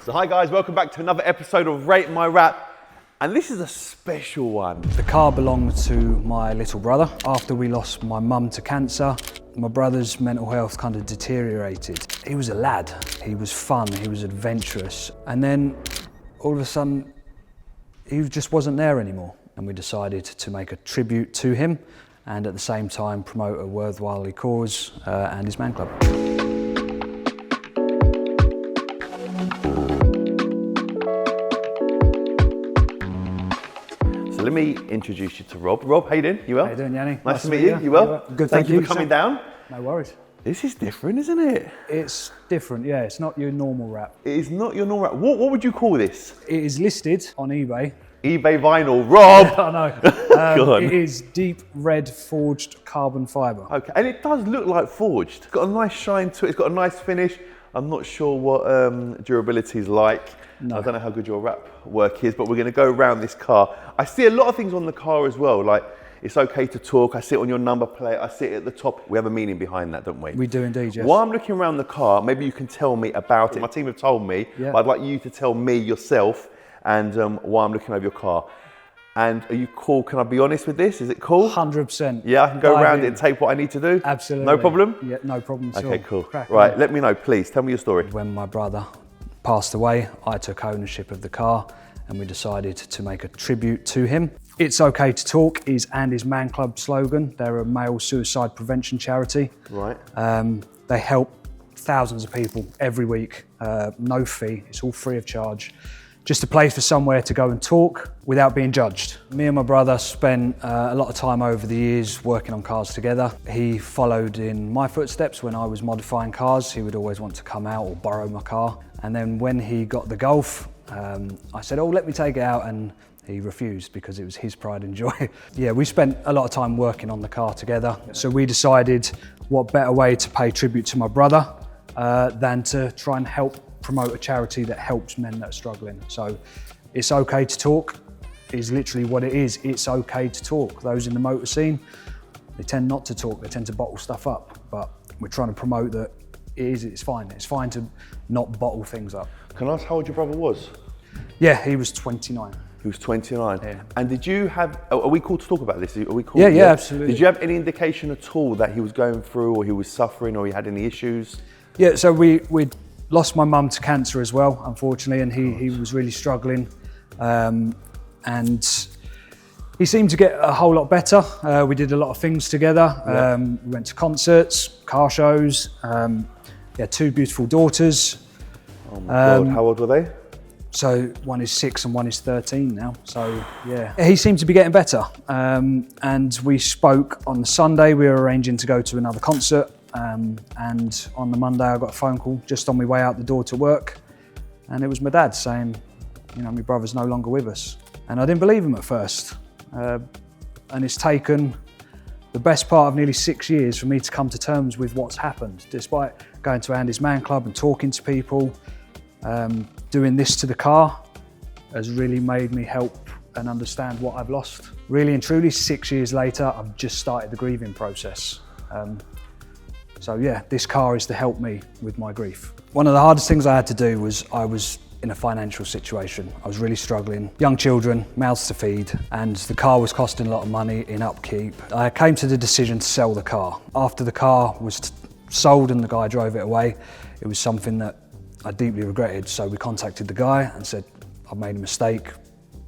So hi guys, welcome back to another episode of Rate My Rap. And this is a special one. The car belonged to my little brother. After we lost my mum to cancer, my brother's mental health kind of deteriorated. He was a lad, he was fun, he was adventurous. And then all of a sudden, he just wasn't there anymore. And we decided to make a tribute to him and at the same time promote a worthwhile cause and his man club. So let me introduce you to Rob. Rob, how you doing? You well? How you doing, Yanni? Nice to meet you. You well? Good, thank you for coming down. No worries. This is different, isn't it? It's different, yeah. It's not your normal rap. It is not your normal rap. What would you call this? It is listed on eBay. eBay vinyl. Rob! I know. Go on. It is deep red forged carbon fibre. Okay, and it does look like forged. It's got a nice shine to it. It's got a nice finish. I'm not sure what durability is like. No. I don't know how good your wrap work is, but we're going to go around this car. I see a lot of things on the car as well, like it's okay to talk. I see it on your number plate. I see it at the top. We have a meaning behind that, don't we? We do indeed, yes. While I'm looking around the car, maybe you can tell me about it. My team have told me, but I'd like you to tell me yourself and why I'm looking over your car. And are you cool? Can I be honest with this? Is it cool? 100%. Yeah, I can go around it and tape what I need to do? Absolutely. No problem? Yeah, no problem at all. Okay, cool. Crack right, on. let me know, please. Tell me your story. When my brother passed away, I took ownership of the car and we decided to make a tribute to him. It's okay to talk is Andy's Man Club slogan. They're a male suicide prevention charity. Right. They help thousands of people every week, no fee, it's all free of charge. Just a place for somewhere to go and talk without being judged. Me and my brother spent a lot of time over the years working on cars together. He followed in my footsteps when I was modifying cars. He would always want to come out or borrow my car. And then when he got the Golf, I said, oh, let me take it out, and he refused because it was his pride and joy. Yeah, we spent a lot of time working on the car together. So we decided what better way to pay tribute to my brother than to try and help promote a charity that helps men that are struggling. So it's okay to talk is literally what it is. It's okay to talk. Those in the motor scene, they tend not to talk. They tend to bottle stuff up, but we're trying to promote that it's fine. It's fine to not bottle things up. Can I ask how old your brother was? Yeah, he was 29. He was 29. Yeah. And did you have, are we cool to talk about this? Are we cool? Yeah, absolutely. Did you have any indication at all that he was going through or he was suffering or he had any issues? Yeah, so we'd lost my mum to cancer as well, unfortunately, and he was really struggling. And he seemed to get a whole lot better. We did a lot of things together. We went to concerts, car shows. He had two beautiful daughters. Oh my God, how old were they? So one is 6 and one is 13 now. So yeah, he seemed to be getting better. And we spoke on the Sunday. We were arranging to go to another concert. And on the Monday, I got a phone call just on my way out the door to work. And it was my dad saying, you know, my brother's no longer with us. And I didn't believe him at first. And it's taken the best part of nearly 6 years for me to come to terms with what's happened. Despite going to Andy's Man Club and talking to people, doing this to the car has really made me help and understand what I've lost. Really and truly, 6 years later, I've just started the grieving process. So yeah, this car is to help me with my grief. One of the hardest things I had to do was I was in a financial situation. I was really struggling. Young children, mouths to feed, and the car was costing a lot of money in upkeep. I came to the decision to sell the car. After the car was sold and the guy drove it away, it was something that I deeply regretted. So we contacted the guy and said, I've made a mistake,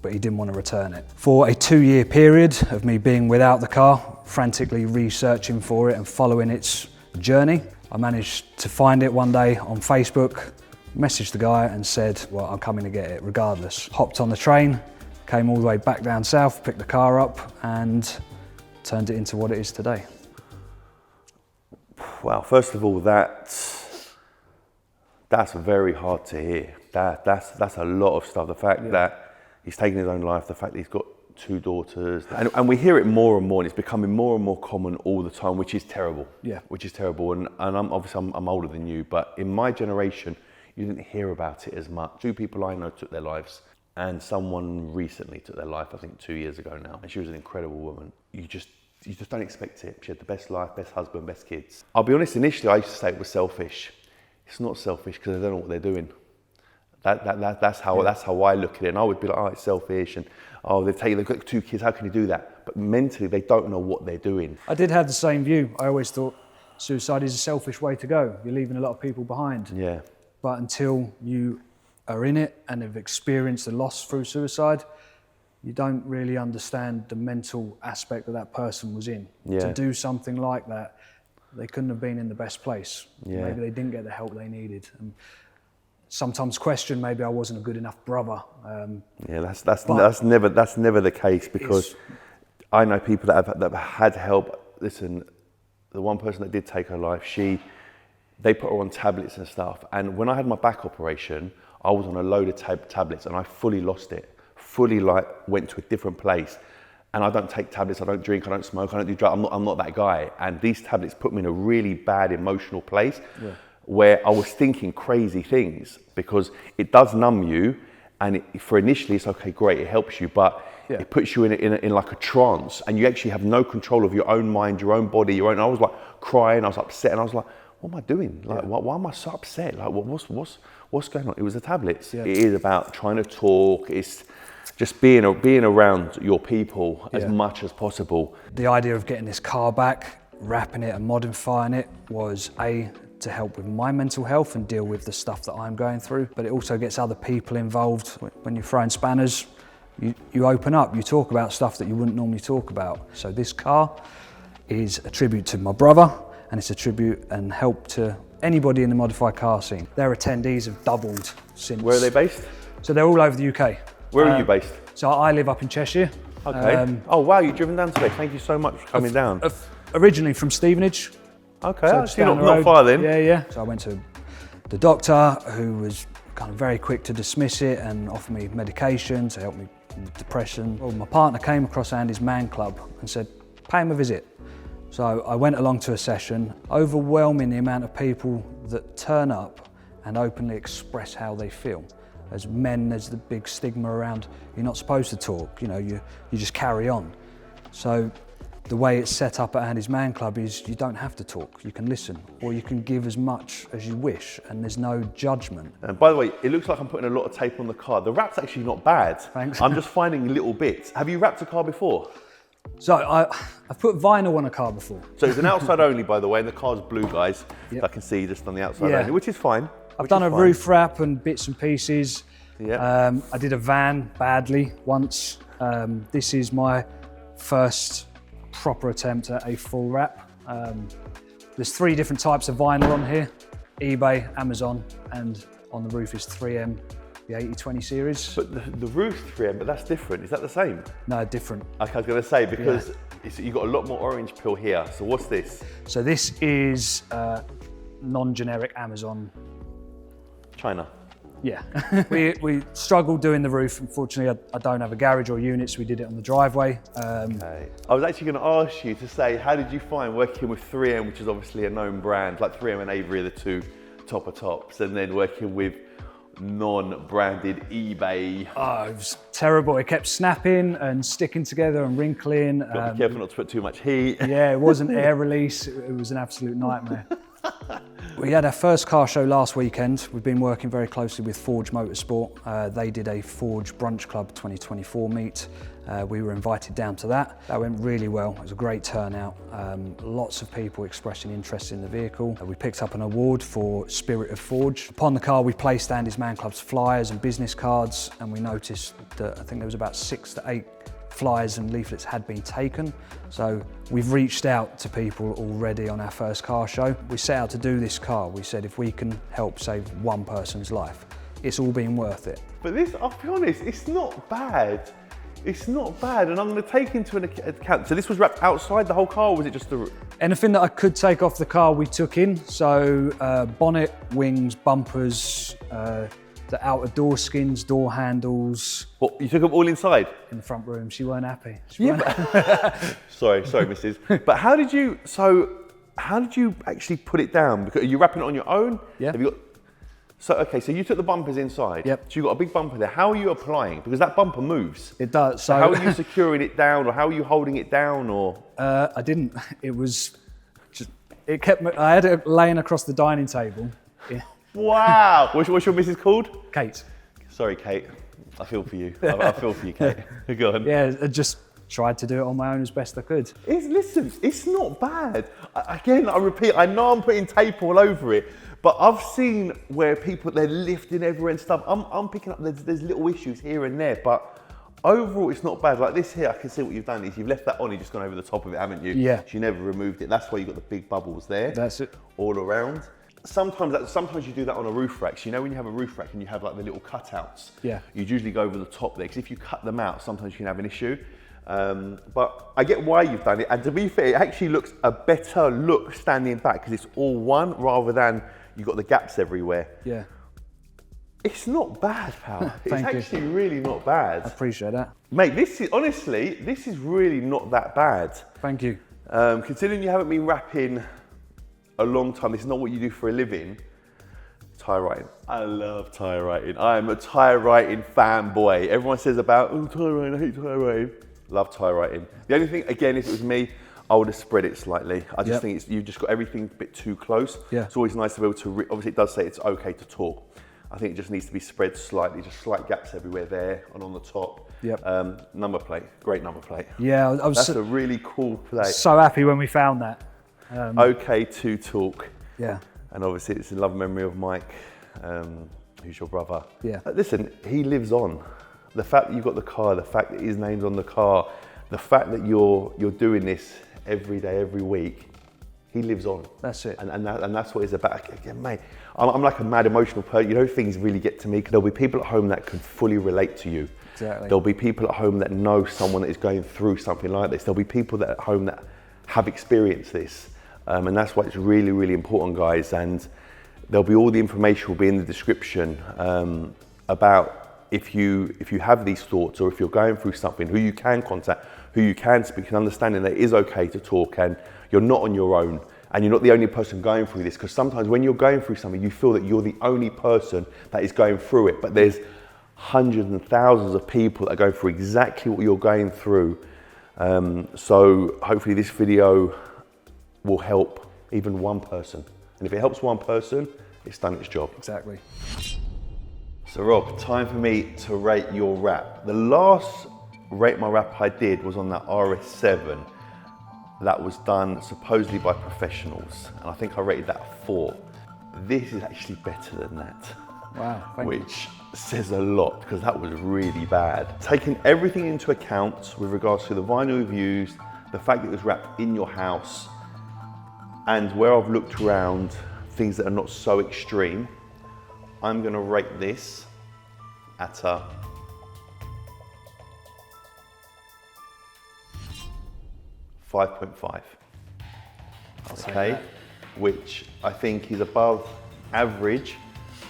but he didn't want to return it. For a 2-year period of me being without the car, frantically researching for it and following its journey, I managed to find it one day on Facebook, messaged the guy and said, well, I'm coming to get it regardless. Hopped on the train, came all the way back down south, picked the car up and turned it into what it is today. Well, first of all, that's very hard to hear. That's a lot of stuff. The fact that he's taken his own life, the fact that he's got 2 daughters, and we hear it more and more, and it's becoming more and more common all the time, which is terrible. Yeah. Which is terrible. And I'm obviously older than you, but in my generation, you didn't hear about it as much. 2 people I know took their lives, and someone recently took their life, I think 2 years ago now, and she was an incredible woman. You just don't expect it. She had the best life, best husband, best kids. I'll be honest, initially I used to say it was selfish. It's not selfish because they don't know what they're doing. That's how I look at it. And I would be like, oh, it's selfish, and oh, they've got 2 kids. How can you do that? But mentally, they don't know what they're doing. I did have the same view. I always thought suicide is a selfish way to go. You're leaving a lot of people behind. Yeah. But until you are in it and have experienced the loss through suicide, you don't really understand the mental aspect that person was in. Yeah. To do something like that, they couldn't have been in the best place. Yeah. Maybe they didn't get the help they needed. And sometimes question maybe I wasn't a good enough brother. Yeah, that's never the case, because I know people that have had help. Listen, the one person that did take her life, they put her on tablets and stuff. And when I had my back operation, I was on a load of tablets, and I fully lost it. Fully went to a different place. And I don't take tablets, I don't drink, I don't smoke, I don't do drugs. I'm not that guy. And these tablets put me in a really bad emotional place. Yeah. Where I was thinking crazy things, because it does numb you, and for initially it's okay, great, it helps you, but it puts you in like a trance, and you actually have no control of your own mind, your own body, I was like crying, I was upset, and I was like, what am I doing? Like, why am I so upset? Like, what's going on? It was the tablets. Yeah. It is about trying to talk. It's just being around your people as much as possible. The idea of getting this car back, wrapping it and modifying it was to help with my mental health and deal with the stuff that I'm going through, but it also gets other people involved. When you're throwing spanners, you open up, you talk about stuff that you wouldn't normally talk about. So this car is a tribute to my brother, and it's a tribute and help to anybody in the modified car scene. Their attendees have doubled since. Where are they based? So they're all over the UK. Where are you based? So I live up in Cheshire. Okay. Oh wow, you've driven down today. Thank you so much for coming down. Originally from Stevenage. Okay, so not far then. Yeah. So I went to the doctor, who was kind of very quick to dismiss it and offer me medication to help me with depression. Well, my partner came across Andy's Man Club and said, pay him a visit. So I went along to a session. Overwhelming the amount of people that turn up and openly express how they feel. As men, there's the big stigma around, you're not supposed to talk, you just carry on. So the way it's set up at Andy's Man Club is you don't have to talk, you can listen, or you can give as much as you wish, and there's no judgment. And by the way, it looks like I'm putting a lot of tape on the car. The wrap's actually not bad. Thanks. I'm just finding little bits. Have you wrapped a car before? So I've put vinyl on a car before. So it's an outside only, by the way, and the car's blue, guys. Yep. I can see just on the outside only, which is fine. I've done a roof wrap and bits and pieces. Yeah. I did a van badly once. This is my first proper attempt at a full wrap. There's 3 different types of vinyl on here: eBay, Amazon, and on the roof is 3M, the 80/20 series. But the roof's 3M, but that's different. Is that the same? No, different. Okay, I was going to say, because you've got a lot more orange peel here. So what's this? So this is non-generic Amazon. China. Yeah. we struggled doing the roof. Unfortunately, I don't have a garage or unit, so we did it on the driveway. Okay. I was actually going to ask you to say, how did you find working with 3M, which is obviously a known brand, like 3M and Avery are the 2 top of tops, and then working with non-branded eBay? Oh, it was terrible. It kept snapping and sticking together and wrinkling. Got to be careful not to put too much heat. Yeah, it wasn't air release. It was an absolute nightmare. We had our first car show last weekend. We've been working very closely with Forge Motorsport. They did a Forge Brunch Club 2024 meet. We were invited down to that. That went really well. It was a great turnout. Lots of people expressing interest in the vehicle. We picked up an award for Spirit of Forge. Upon the car, we placed Andy's Man Club's flyers and business cards, and we noticed that I think there was about 6 to 8 flyers and leaflets had been taken. So we've reached out to people already on our first car show. We set out to do this car. We said if we can help save one person's life, it's all been worth it. But this, I'll be honest, it's not bad. It's not bad, and I'm going to take into account. So this was wrapped outside the whole car, or was it just the... Anything that I could take off the car, we took in. So bonnet, wings, bumpers, the outer door skins, door handles. What, you took them all inside? In the front room. She weren't happy. Sorry, missus. But how did you actually put it down? Because are you wrapping it on your own? Yeah. Have you got... So you took the bumpers inside. Yep. So you got a big bumper there. How are you applying? Because that bumper moves. It does. So how are you securing it down, or how are you holding it down, or? I didn't. It was just, I had it laying across the dining table Wow. What's your missus called? Kate. Sorry, Kate. I feel for you. I feel for you, Kate. Go on. Yeah, I just tried to do it on my own as best I could. Listen, it's not bad. Again, I repeat, I know I'm putting tape all over it, but I've seen where people, they're lifting everywhere and stuff. I'm picking up, there's little issues here and there, but overall it's not bad. Like this here, I can see what you've done is you've left that on, you've just gone over the top of it, haven't you? Yeah. You never removed it. That's why you've got the big bubbles there. That's it. All around. Sometimes you do that on a roof rack. So you know when you have a roof rack and you have like the little cutouts? Yeah. You'd usually go over the top there, because if you cut them out, sometimes you can have an issue. But I get why you've done it, and to be fair, it actually looks a better look standing back because it's all one rather than you've got the gaps everywhere. Yeah. It's not bad, pal. It's Thank you. actually really not bad. I appreciate that. Mate, this is really not that bad. Thank you. Considering you haven't been rapping a long time, this is not what you do for a living. Tie writing. I love tie writing. I am a tie writing fanboy. Everyone says about, oh, tie writing, I hate tie writing. Love tie writing. The only thing, again, if it was me, I would have spread it slightly. I just think you've just got everything a bit too close. Yeah. It's always nice to be able to, obviously it does say it's okay to talk. I think it just needs to be spread slightly, just slight gaps everywhere there and on the top. Yep. Number plate, great number plate. Yeah, I was That's a really cool plate. so happy when we found that. Okay to talk. Yeah. And obviously it's in love and memory of Mike, who's your brother. Yeah. Listen, he lives on. The fact that you've got the car, the fact that his name's on the car, the fact that you're doing this every day, every week, he lives on. That's it. And that's what it's about. Again, mate, I'm like a mad emotional person. You know, things really get to me. There'll be people at home that can fully relate to you. Exactly. There'll be people at home that know someone that is going through something like this. There'll be people that at home that have experienced this. And that's why it's really, really important, guys. And there'll be all the information will be in the description about if you have these thoughts or if you're going through something, who you can contact, who you can speak, and understanding that it is okay to talk and you're not on your own and you're not the only person going through this. Because sometimes when you're going through something, you feel that you're the only person that is going through it, but there's hundreds and thousands of people that are going through exactly what you're going through. So hopefully this video will help even one person. And if it helps one person, it's done its job. Exactly. So Rob, time for me to rate your rap. The last Rate My Rap I did was on that RS7 that was done supposedly by professionals. And I think I rated that a 4. This is actually better than that. Wow, thank you. Which says a lot because that was really bad. Taking everything into account with regards to the vinyl we've used, the fact that it was wrapped in your house, and where I've looked around, things that are not so extreme, I'm gonna rate this at a 5.5. Okay, which I think is above average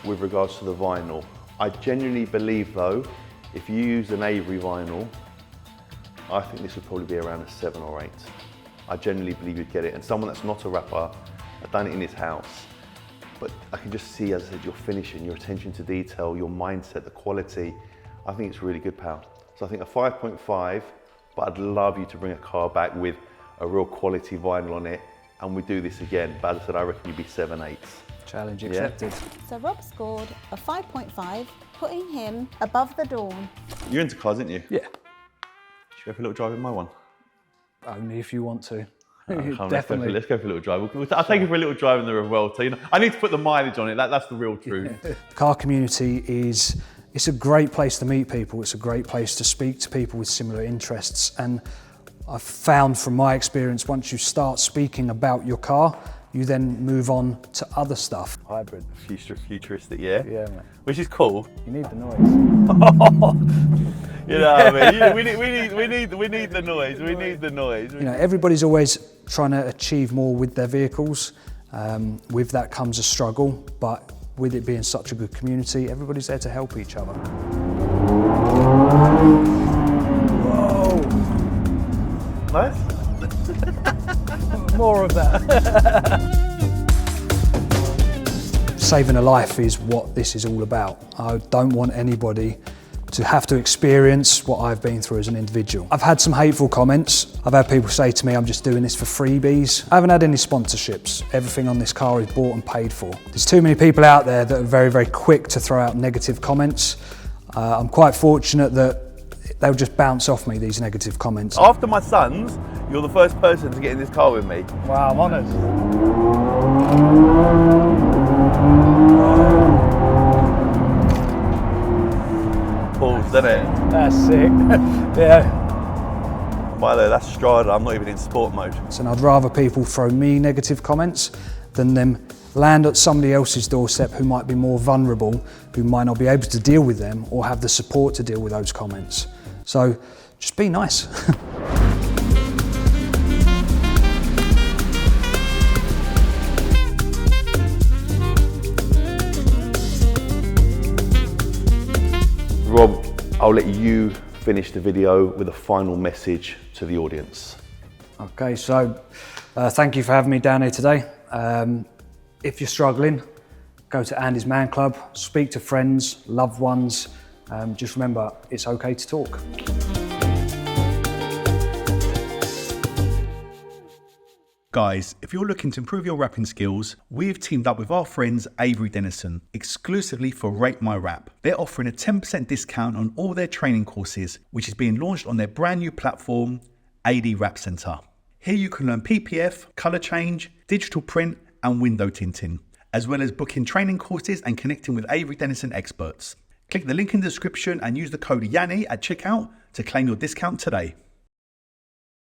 with regards to the vinyl. I genuinely believe though, if you use an Avery vinyl, I think this would probably be around a 7 or 8. I genuinely believe you'd get it. And someone that's not a rapper, I've done it in his house, but I can just see, as I said, your finishing, your attention to detail, your mindset, the quality. I think it's really good, pal. So I think a 5.5, but I'd love you to bring a car back with a real quality vinyl on it, and we do this again. But as I said, I reckon you'd be 7/8. Challenge accepted. So Rob scored a 5.5, putting him above the Dawn. You're into cars, aren't you? Yeah. Should we go for a little drive in my one? Only if you want to. Definitely. Let's go for a little drive. I'll take you for a little drive in the Revuelta. You know, I need to put the mileage on it. That's the real truth. The car community it's a great place to meet people. It's a great place to speak to people with similar interests. And I've found from my experience, once you start speaking about your car, you then move on to other stuff. Hybrid, futuristic, yeah? Yeah, mate. Which is cool. You need the noise. You know what I mean? We need the noise. We need the noise. You know, everybody's always trying to achieve more with their vehicles. With that comes a struggle, but with it being such a good community, everybody's there to help each other. Whoa! Nice. More of that. Saving a life is what this is all about. I don't want anybody to have to experience what I've been through as an individual. I've had some hateful comments. I've had people say to me, I'm just doing this for freebies. I haven't had any sponsorships. Everything on this car is bought and paid for. There's too many people out there that are very, very quick to throw out negative comments. I'm quite fortunate that they'll just bounce off me, these negative comments. After my sons, you're the first person to get in this car with me. Wow, I'm honoured. Pulls, doesn't it? That's sick. Yeah. By the way, that's Strada. I'm not even in sport mode. So I'd rather people throw me negative comments than them land at somebody else's doorstep who might be more vulnerable, who might not be able to deal with them or have the support to deal with those comments. So just be nice. Rob, I'll let you finish the video with a final message to the audience. Okay, so thank you for having me down here today. If you're struggling, go to Andy's Man Club, speak to friends, loved ones. Just remember, it's okay to talk. Guys, if you're looking to improve your rapping skills, we've teamed up with our friends Avery Dennison exclusively for Rate My Rap. They're offering a 10% discount on all their training courses, which is being launched on their brand new platform, AD Rap Center. Here you can learn PPF, color change, digital print, and window tinting, as well as booking training courses and connecting with Avery Dennison experts. Click the link in the description and use the code YANNI at checkout to claim your discount today.